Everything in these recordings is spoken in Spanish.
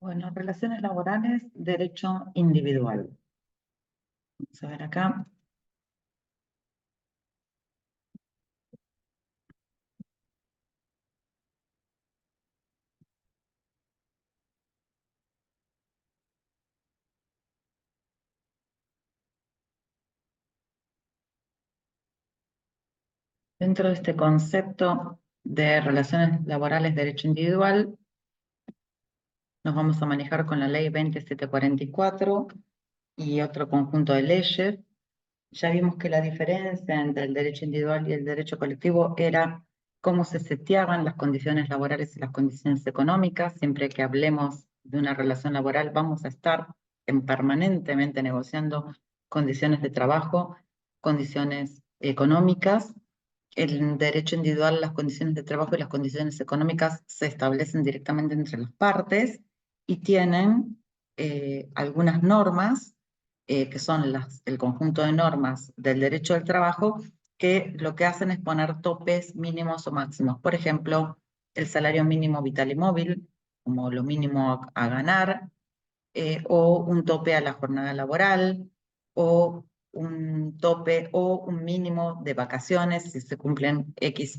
Bueno, relaciones laborales, derecho individual. Vamos a ver acá. Dentro de este concepto de relaciones laborales, derecho individual, nos vamos a manejar con la ley 20744 y otro conjunto de leyes. Ya vimos que la diferencia entre el derecho individual y el derecho colectivo era cómo se seteaban las condiciones laborales y las condiciones económicas. Siempre que hablemos de una relación laboral, vamos a estar permanentemente negociando condiciones de trabajo, condiciones económicas. El derecho individual, las condiciones de trabajo y las condiciones económicas se establecen directamente entre las partes y tienen algunas normas que son el conjunto de normas del derecho del trabajo, que lo que hacen es poner topes mínimos o máximos. Por ejemplo, el salario mínimo vital y móvil, como lo mínimo a ganar, o un tope a la jornada laboral, o un tope o un mínimo de vacaciones si se cumplen X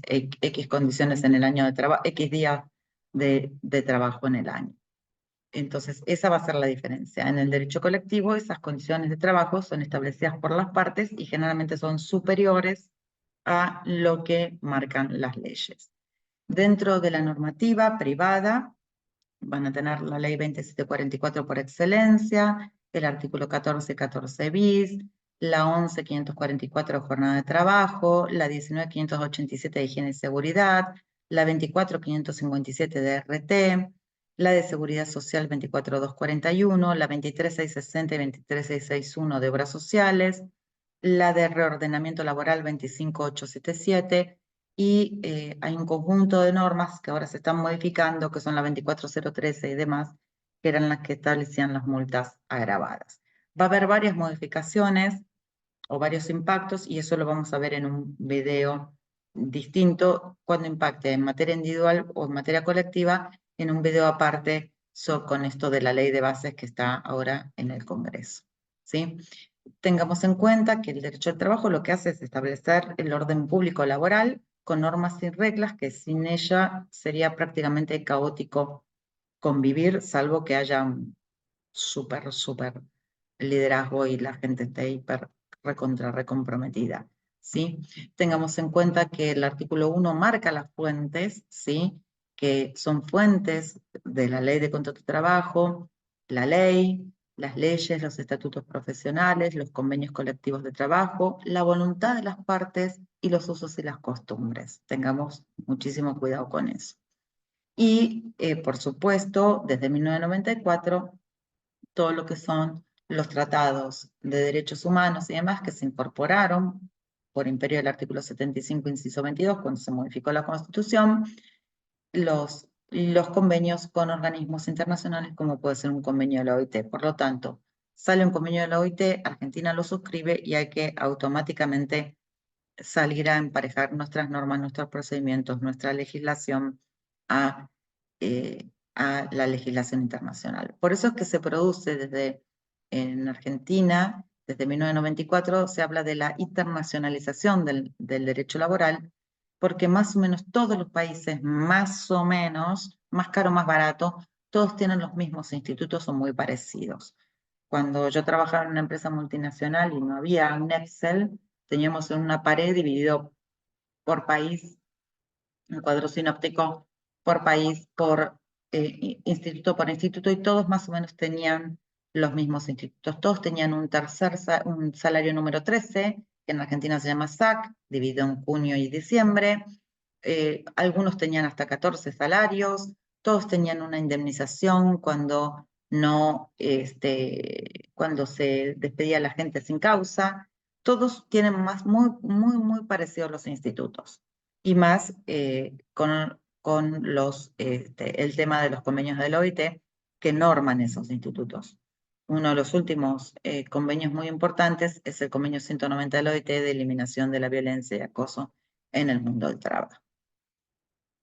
condiciones en el año de trabajo, X días de trabajo en el año. Entonces, esa va a ser la diferencia. En el derecho colectivo, esas condiciones de trabajo son establecidas por las partes y generalmente son superiores a lo que marcan las leyes. Dentro de la normativa privada, van a tener la ley 2744 por excelencia, el artículo 1414 bis, la 11544 de jornada de trabajo, la 19587 de higiene y seguridad, la 24557 de RT, la de seguridad social 24241, la 23660 y 23661 de obras sociales, la de reordenamiento laboral 25877, y hay un conjunto de normas que ahora se están modificando, que son la 24013 y demás, que eran las que establecían las multas agravadas. Va a haber varias modificaciones o varios impactos, y eso lo vamos a ver en un video distinto cuando impacte en materia individual o en materia colectiva, en un video aparte con esto de la ley de bases que está ahora en el Congreso. ¿Sí? Tengamos en cuenta que el derecho al trabajo lo que hace es establecer el orden público laboral con normas y reglas que sin ella sería prácticamente caótico convivir, salvo que haya un súper liderazgo y la gente esté hiper recomprometida. ¿Sí? Tengamos en cuenta que el artículo 1 marca las fuentes, ¿sí? Que son fuentes de la ley de contrato de trabajo, la ley, las leyes, los estatutos profesionales, los convenios colectivos de trabajo, la voluntad de las partes y los usos y las costumbres. Tengamos muchísimo cuidado con eso. Y, por supuesto, desde 1994, todo lo que son los tratados de derechos humanos y demás que se incorporaron por imperio del artículo 75, inciso 22, cuando se modificó la Constitución, los convenios con organismos internacionales, como puede ser un convenio de la OIT. Por lo tanto, sale un convenio de la OIT, Argentina lo suscribe y hay que automáticamente salir a emparejar nuestras normas, nuestros procedimientos, nuestra legislación a, a la legislación internacional. Por eso es que se produce en Argentina, desde 1994, se habla de la internacionalización del derecho laboral, porque más o menos todos los países, más o menos, más caro, más barato, todos tienen los mismos institutos o muy parecidos. Cuando yo trabajaba en una empresa multinacional y no había un Excel, teníamos en una pared dividido por país, un cuadro sinóptico por país, por instituto por instituto, y todos más o menos tenían los mismos institutos. Todos tenían un salario número 13, que en Argentina se llama SAC, dividido en junio y diciembre. Algunos tenían hasta 14 salarios, todos tenían una indemnización cuando no, cuando se despedía a la gente sin causa. Todos tienen muy parecidos los institutos, y más con el tema de los convenios de la OIT que norman esos institutos. Uno de los últimos convenios muy importantes es el convenio 190 de la OIT de eliminación de la violencia y acoso en el mundo del trabajo.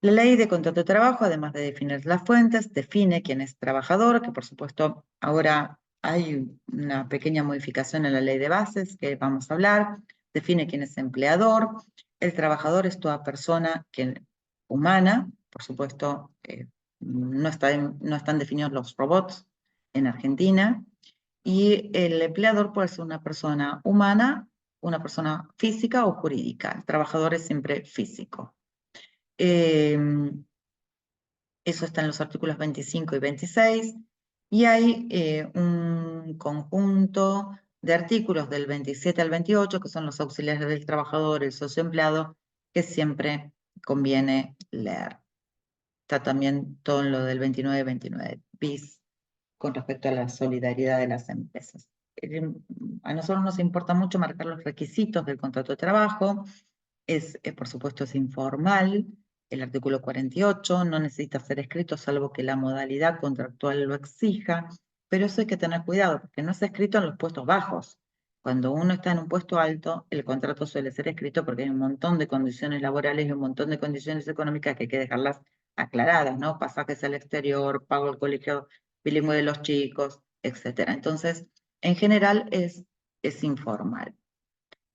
La ley de contrato de trabajo, además de definir las fuentes, define quién es trabajador, que por supuesto ahora hay una pequeña modificación en la ley de bases que vamos a hablar, define quién es empleador. El trabajador es toda persona humana, por supuesto, no están definidos los robots en Argentina, y el empleador puede ser una persona humana, una persona física o jurídica. El trabajador es siempre físico. Eso está en los artículos 25 y 26, y hay un conjunto de artículos del 27 al 28, que son los auxiliares del trabajador, el socio empleado, que siempre conviene leer. Está también todo en lo del 29 y 29 bis con respecto a la solidaridad de las empresas. A nosotros nos importa mucho marcar los requisitos del contrato de trabajo. Por supuesto, es informal. El artículo 48 no necesita ser escrito salvo que la modalidad contractual lo exija, pero eso hay que tener cuidado porque no es escrito en los puestos bajos. Cuando uno está en un puesto alto, el contrato suele ser escrito porque hay un montón de condiciones laborales y un montón de condiciones económicas que hay que dejarlas aclaradas, ¿no? Pasajes al exterior, pago al colegio bilingüe de los chicos, etcétera. Entonces, en general es informal,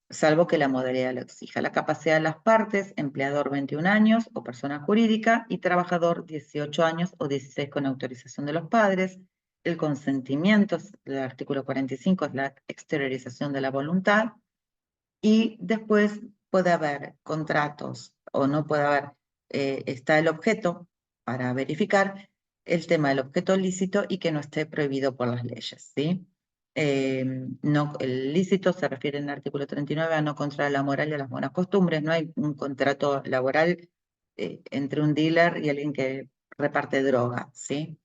salvo que la modalidad lo exija. La capacidad de las partes: empleador 21 años o persona jurídica, y trabajador 18 años o 16 con autorización de los padres. El consentimiento del artículo 45 es la exteriorización de la voluntad, y después puede haber contratos o no puede haber, está el objeto para verificar el tema del objeto lícito y que no esté prohibido por las leyes, ¿sí? No, el lícito se refiere en el artículo 39 a no contraer la moral y a las buenas costumbres. No hay un contrato laboral entre un dealer y alguien que reparte droga, ¿sí?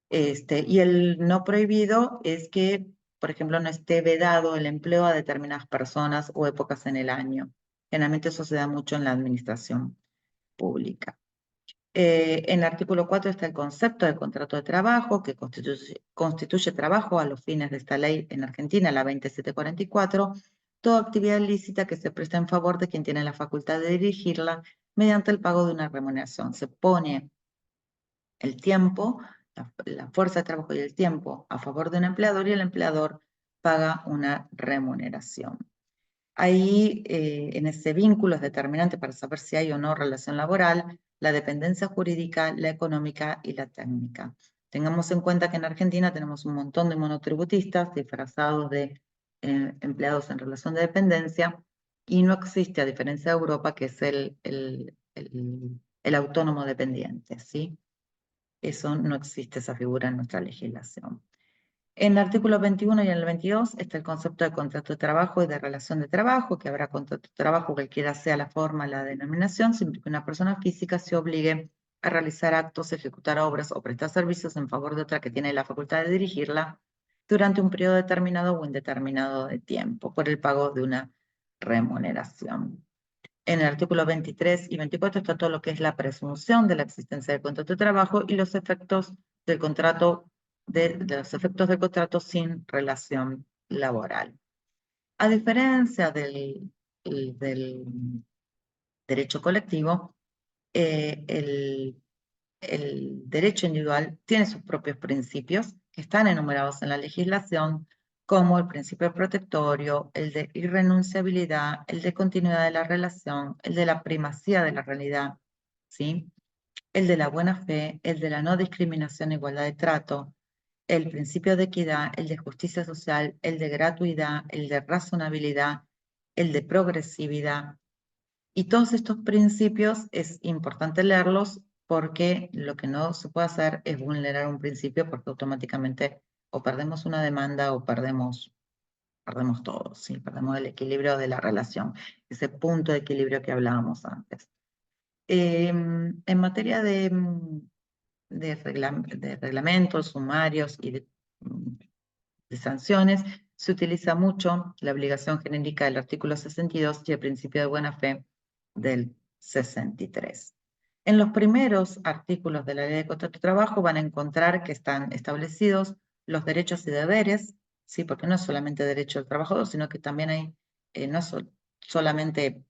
Y el no prohibido es que, por ejemplo, no esté vedado el empleo a determinadas personas o épocas en el año. Generalmente eso se da mucho en la administración pública. En el artículo 4 está el concepto de contrato de trabajo, que constituye trabajo a los fines de esta ley en Argentina, la 20744, toda actividad ilícita que se presta en favor de quien tiene la facultad de dirigirla mediante el pago de una remuneración. Se pone el tiempo, la fuerza de trabajo y el tiempo a favor de un empleador, y el empleador paga una remuneración. Ahí, en ese vínculo es determinante para saber si hay o no relación laboral, la dependencia jurídica, la económica y la técnica. Tengamos en cuenta que en Argentina tenemos un montón de monotributistas disfrazados de empleados en relación de dependencia, y no existe, a diferencia de Europa, que es el autónomo dependiente, ¿sí? Eso no existe, esa figura en nuestra legislación. En el artículo 21 y en el 22 está el concepto de contrato de trabajo y de relación de trabajo, que habrá contrato de trabajo, cualquiera sea la forma, la denominación, siempre que una persona física se obligue a realizar actos, ejecutar obras o prestar servicios en favor de otra que tiene la facultad de dirigirla durante un periodo determinado o indeterminado de tiempo, por el pago de una remuneración. En el artículo 23 y 24 está todo lo que es la presunción de la existencia del contrato de trabajo y los efectos del contrato, de los efectos del contrato sin relación laboral. A diferencia del derecho colectivo, el derecho individual tiene sus propios principios que están enumerados en la legislación, como el principio protectorio, el de irrenunciabilidad, el de continuidad de la relación, el de la primacía de la realidad, ¿sí? El de la buena fe, el de la no discriminación e igualdad de trato, el principio de equidad, el de justicia social, el de gratuidad, el de razonabilidad, el de progresividad. Y todos estos principios es importante leerlos, porque lo que no se puede hacer es vulnerar un principio, porque automáticamente o perdemos una demanda o perdemos todo, ¿sí? Perdemos el equilibrio de la relación, ese punto de equilibrio que hablábamos antes. En materia de reglamentos, sumarios y de sanciones, se utiliza mucho la obligación genérica del artículo 62 y el principio de buena fe del 63. En los primeros artículos de la Ley de Contrato de Trabajo van a encontrar que están establecidos los derechos y deberes, ¿sí? Porque no es solamente derecho del trabajador, sino que también hay, no solamente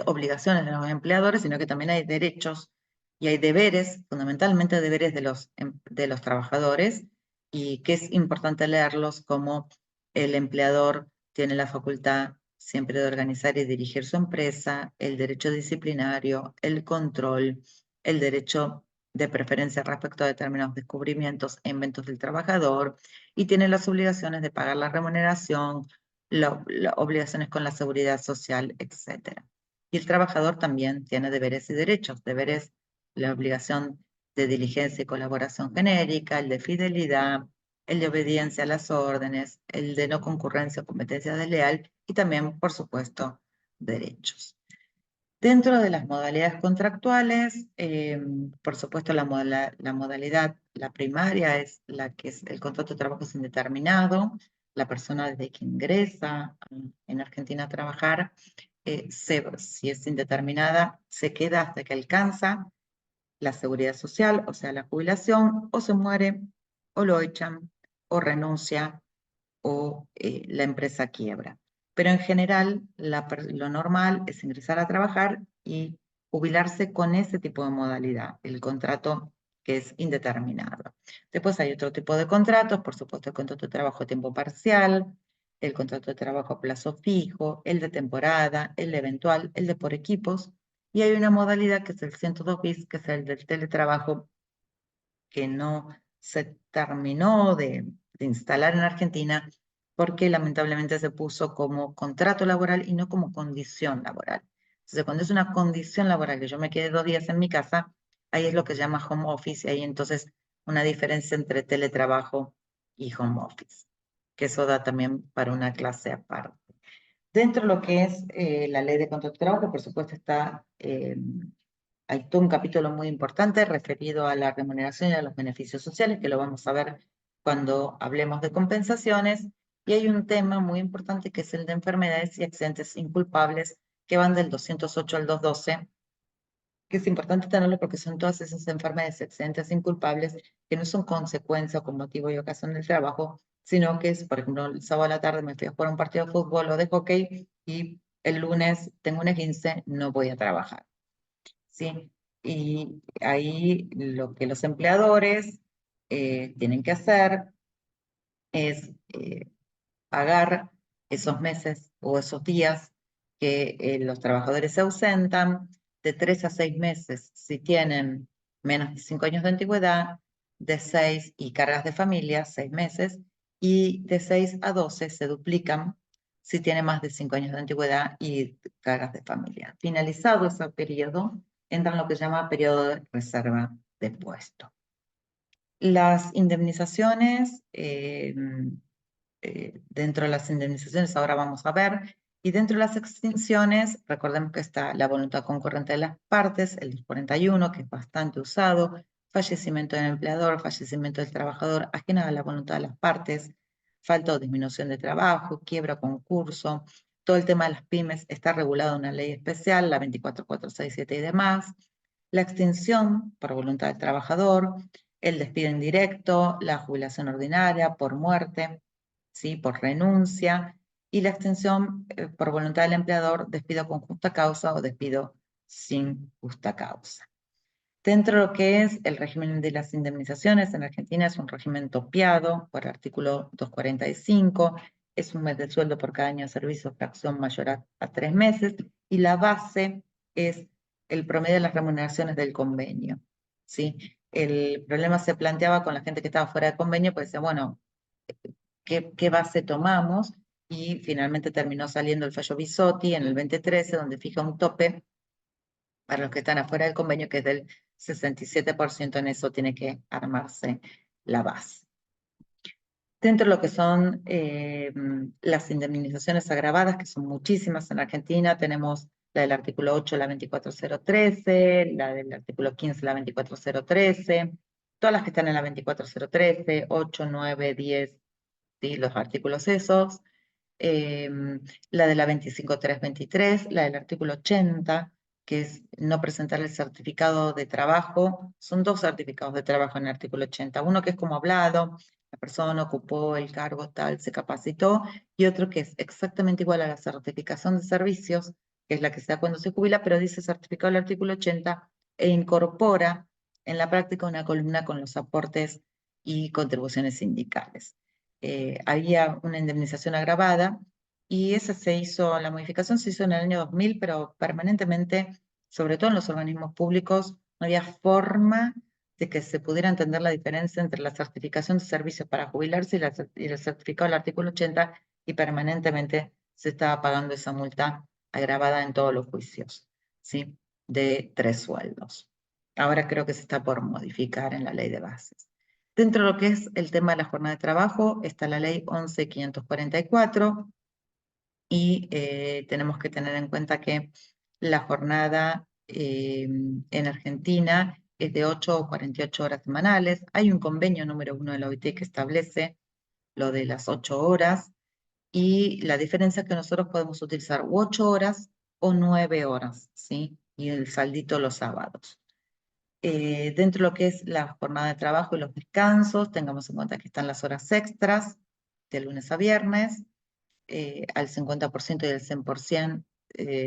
obligaciones de los empleadores, sino que también hay derechos y hay deberes, fundamentalmente deberes de los trabajadores, y que es importante leerlos, como el empleador tiene la facultad siempre de organizar y dirigir su empresa, el derecho disciplinario, el control, el derecho de preferencia respecto a determinados descubrimientos e inventos del trabajador, y tiene las obligaciones de pagar la remuneración, las obligaciones con la seguridad social, etc. Y el trabajador también tiene deberes y derechos. Deberes, la obligación de diligencia y colaboración genérica, el de fidelidad, el de obediencia a las órdenes, el de no concurrencia o competencia desleal, y también, por supuesto, derechos. Dentro de las modalidades contractuales, por supuesto, la modalidad, la primaria, es la que es el contrato de trabajo es indeterminado. La persona desde que ingresa en Argentina a trabajar, si es indeterminada, se queda hasta que alcanza la seguridad social, o sea, la jubilación, o se muere, o lo echan, o renuncia, o la empresa quiebra. Pero en general, lo normal es ingresar a trabajar y jubilarse con ese tipo de modalidad, el contrato que es indeterminado. Después hay otro tipo de contratos, por supuesto, el contrato de trabajo a tiempo parcial, el contrato de trabajo a plazo fijo, el de temporada, el de eventual, el de por equipos, y hay una modalidad que es el 102 bis, que es el del teletrabajo, que no se terminó de instalar en Argentina porque lamentablemente se puso como contrato laboral y no como condición laboral. Entonces, cuando es una condición laboral que yo me quede 2 días en mi casa, ahí es lo que se llama home office, y ahí entonces una diferencia entre teletrabajo y home office, que eso da también para una clase aparte. Dentro de lo que es la ley de contrato de trabajo, por supuesto, hay todo un capítulo muy importante referido a la remuneración y a los beneficios sociales, que lo vamos a ver cuando hablemos de compensaciones. Y hay un tema muy importante que es el de enfermedades y accidentes inculpables, que van del 208 al 212, que es importante tenerlo porque son todas esas enfermedades y accidentes inculpables que no son consecuencia o con motivo y ocasión del trabajo, sino que es, por ejemplo, el sábado a la tarde me fui a jugar un partido de fútbol o de hockey y el lunes tengo un esguince, no voy a trabajar. ¿Sí? Y ahí lo que los empleadores tienen que hacer es pagar esos meses o esos días que los trabajadores se ausentan, de 3 a 6 meses si tienen menos de 5 años de antigüedad, de 6 y cargas de familia, 6 meses, y de 6 a 12 se duplican si tiene más de 5 años de antigüedad y cargas de familia. Finalizado ese periodo, entra en lo que se llama periodo de reserva de puesto. Las indemnizaciones, dentro de las indemnizaciones ahora vamos a ver, y dentro de las extinciones, recordemos que está la voluntad concurrente de las partes, el 41, que es bastante usado, fallecimiento del empleador, fallecimiento del trabajador, ajena a la voluntad de las partes, falta o disminución de trabajo, quiebra, concurso. Todo el tema de las pymes está regulado en una ley especial, la 24467 y demás. La extinción por voluntad del trabajador, el despido indirecto, la jubilación ordinaria por muerte, ¿sí? Por renuncia, y la extensión por voluntad del empleador, despido con justa causa o despido sin justa causa. Dentro de lo que es el régimen de las indemnizaciones, en Argentina es un régimen topeado por artículo 245, es un mes de sueldo por cada año de servicio, fracción mayor a 3 meses, y la base es el promedio de las remuneraciones del convenio, ¿sí? El problema se planteaba con la gente que estaba fuera de convenio, pues decía, bueno, ¿qué base tomamos? Y finalmente terminó saliendo el fallo Bisotti en el 2013, donde fija un tope para los que están afuera del convenio, que es del 67%. En eso tiene que armarse la base. Dentro de lo que son las indemnizaciones agravadas, que son muchísimas en Argentina, tenemos la del artículo 8, la 24013, la del artículo 15, la 24013, todas las que están en la 24013, 8, 9, 10, ¿sí? Los artículos esos, la de la 25323, la del artículo 80, que es no presentar el certificado de trabajo. Son 2 certificados de trabajo en el artículo 80. Uno que es como hablado, la persona ocupó el cargo tal, se capacitó, y otro que es exactamente igual a la certificación de servicios, que es la que se da cuando se jubila, pero dice certificado del artículo 80 e incorpora en la práctica una columna con los aportes y contribuciones sindicales. Había una indemnización agravada y esa la modificación se hizo en el año 2000, pero permanentemente, sobre todo en los organismos públicos, no había forma de que se pudiera entender la diferencia entre la certificación de servicios para jubilarse y el certificado del artículo 80, y permanentemente se estaba pagando esa multa agravada en todos los juicios, ¿sí? De 3 sueldos. Ahora creo que se está por modificar en la ley de bases. Dentro de lo que es el tema de la jornada de trabajo, está la ley 11.544, y tenemos que tener en cuenta que la jornada en Argentina es de 8 o 48 horas semanales. Hay un convenio número 1 de la OIT que establece lo de las 8 horas, y la diferencia es que nosotros podemos utilizar 8 horas o 9 horas, ¿sí? Y el saldito los sábados. Dentro de lo que es la jornada de trabajo y los descansos, tengamos en cuenta que están las horas extras de lunes a viernes, al 50% y al 100%,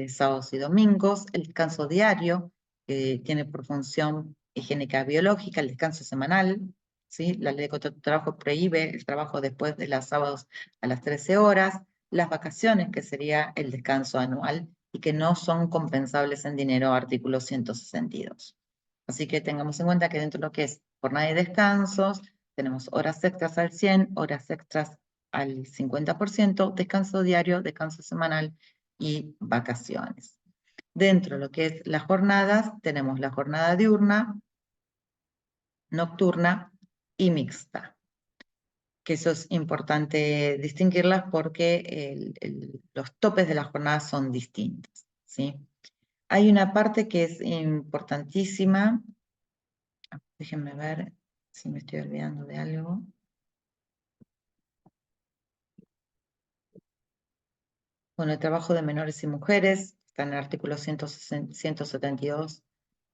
sábados y domingos, el descanso diario, que tiene por función higiénica biológica, el descanso semanal, ¿sí? La ley de contrato de trabajo prohíbe el trabajo después de los sábados a las 13 horas, las vacaciones, que sería el descanso anual, y que no son compensables en dinero, artículo 162. Así que tengamos en cuenta que dentro de lo que es jornada y descansos, tenemos horas extras al 100, horas extras al 50%, descanso diario, descanso semanal y vacaciones. Dentro de lo que es las jornadas, tenemos la jornada diurna, nocturna y mixta, que eso es importante distinguirlas porque los topes de las jornadas son distintos, ¿sí? Hay una parte que es importantísima, déjenme ver si me estoy olvidando de algo. Bueno, el trabajo de menores y mujeres está en el artículo 172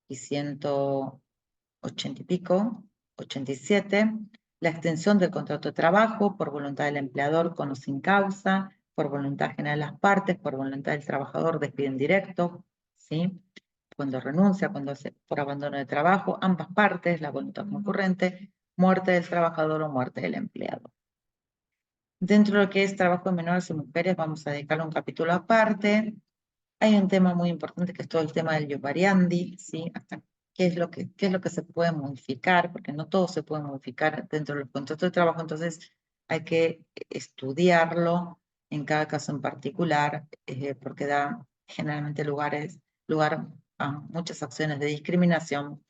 y 180 y pico, 87. La extensión del contrato de trabajo por voluntad del empleador con o sin causa, por voluntad general de las partes, por voluntad del trabajador, despido indirecto, ¿sí? Cuando renuncia, cuando hace por abandono de trabajo, ambas partes, la voluntad concurrente, muerte del trabajador o muerte del empleado. Dentro de lo que es trabajo de menores y mujeres, vamos a dedicarle un capítulo aparte. Hay un tema muy importante que es todo el tema del ius variandi, ¿sí? Hasta qué es lo que se puede modificar, porque no todo se puede modificar dentro de los contratos de trabajo, entonces hay que estudiarlo en cada caso en particular, porque da generalmente lugar a muchas acciones de discriminación,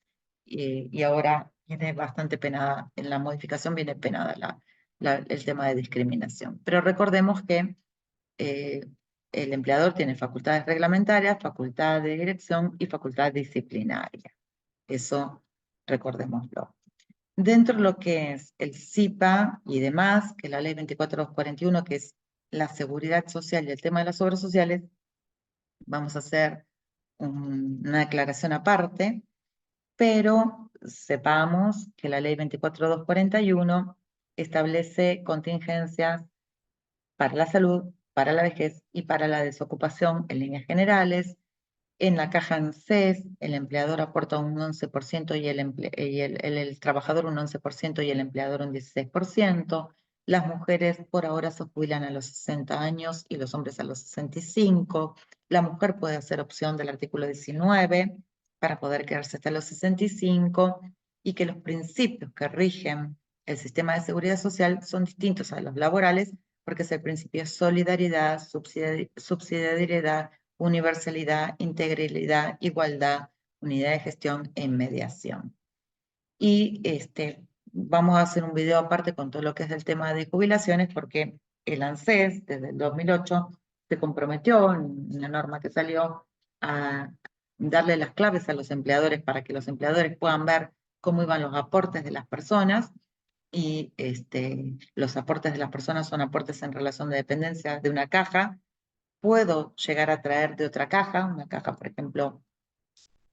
y ahora viene bastante penada, en la modificación viene penada el tema de discriminación. Pero recordemos que eh, el empleador tiene facultades reglamentarias, facultad de dirección y facultad disciplinaria. Eso recordémoslo. Dentro de lo que es el SIPA y demás, que la ley 24241, que es la seguridad social y el tema de las obras sociales, vamos a hacer una declaración aparte, pero sepamos que la ley 24241 establece contingencias para la salud, para la vejez y para la desocupación en líneas generales. En la caja ANSES, el empleador aporta un 11% y el trabajador un 11% y el empleador un 16%. Las mujeres por ahora se jubilan a los 60 años y los hombres a los 65. La mujer puede hacer opción del artículo 19 para poder quedarse hasta los 65, y que los principios que rigen el sistema de seguridad social son distintos a los laborales, porque es el principio de solidaridad, subsidiariedad, universalidad, integralidad, igualdad, unidad de gestión e inmediación. Y vamos a hacer un video aparte con todo lo que es el tema de jubilaciones, porque el ANSES desde el 2008 se comprometió en una norma que salió a darle las claves a los empleadores para que los empleadores puedan ver cómo iban los aportes de las personas, y los aportes de las personas son aportes en relación de dependencia de una caja. Puedo llegar a traer de otra caja, una caja, por ejemplo,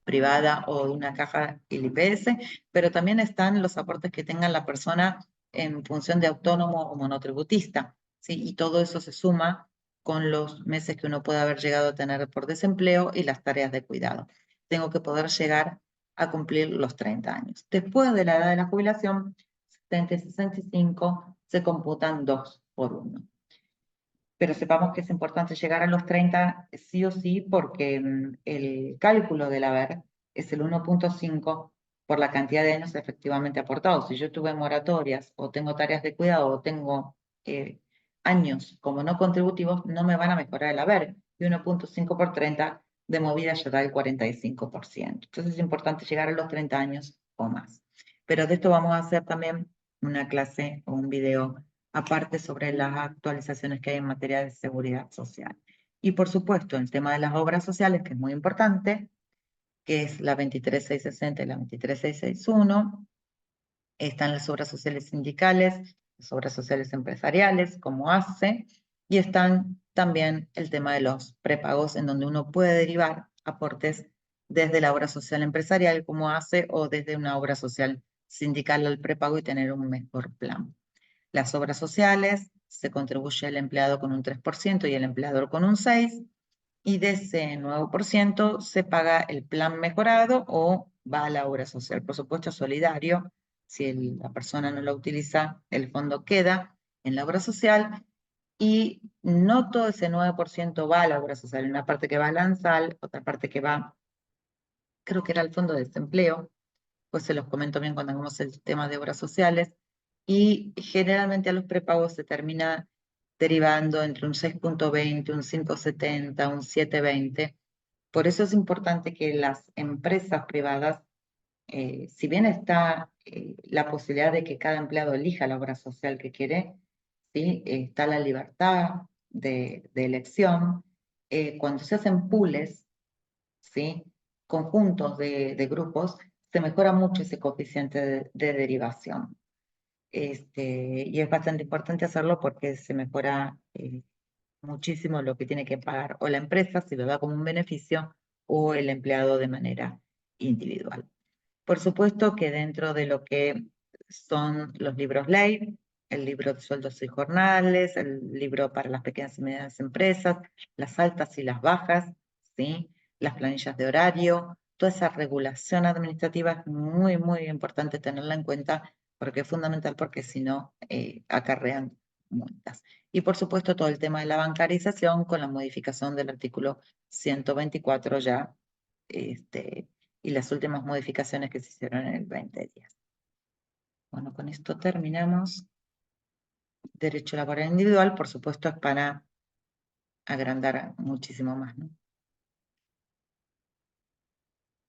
privada, o de una caja IPS, pero también están los aportes que tenga la persona en función de autónomo o monotributista, ¿sí? Y todo eso se suma con los meses que uno puede haber llegado a tener por desempleo y las tareas de cuidado. Tengo que poder llegar a cumplir los 30 años. Después de la edad de la jubilación, 70 y 65 se computan 2 por 1. Pero sepamos que es importante llegar a los 30 sí o sí porque el cálculo del haber es el 1.5 por la cantidad de años efectivamente aportados. Si yo tuve moratorias o tengo tareas de cuidado o tengo años como no contributivos, no me van a mejorar el haber. Y 1.5 por 30 de movida ya da el 45%. Entonces es importante llegar a los 30 años o más. Pero de esto vamos a hacer también una clase o un video aparte sobre las actualizaciones que hay en materia de seguridad social. Y por supuesto, el tema de las obras sociales, que es muy importante, que es la 23660 y la 23661. Están las obras sociales sindicales, las obras sociales empresariales, como ACE, y están también el tema de los prepagos, en donde uno puede derivar aportes desde la obra social empresarial, como ACE, o desde una obra social sindical al prepago y tener un mejor plan. Las obras sociales se contribuye el empleado con un 3% y el empleador con un 6%, y de ese 9% se paga el plan mejorado o va a la obra social. Por supuesto, solidario. Si la persona no la utiliza, el fondo queda en la obra social y no todo ese 9% va a la obra social. Una parte que va al ANSAL, otra parte que va, creo que era el fondo de desempleo, pues se los comento bien cuando hagamos el tema de obras sociales, y generalmente a los prepagos se termina derivando entre un 6.20, un 5.70, un 7.20. Por eso es importante que las empresas privadas, si bien está la posibilidad de que cada empleado elija la obra social que quiere, ¿sí? Está la libertad de elección, cuando se hacen pools, ¿sí? Conjuntos de grupos, se mejora mucho ese coeficiente de derivación. Y es bastante importante hacerlo porque se mejora muchísimo lo que tiene que pagar o la empresa si lo da como un beneficio o el empleado de manera individual. Por supuesto que dentro de lo que son los libros ley, el libro de sueldos y jornales, el libro para las pequeñas y medianas empresas, las altas y las bajas, ¿sí? Las planillas de horario, toda esa regulación administrativa es muy, muy importante tenerla en cuenta porque es fundamental, porque si no acarrean multas. Y por supuesto todo el tema de la bancarización con la modificación del artículo 124 ya, y las últimas modificaciones que se hicieron en el 2010. Bueno, con esto terminamos. Derecho laboral individual, por supuesto, es para agrandar muchísimo más, ¿no?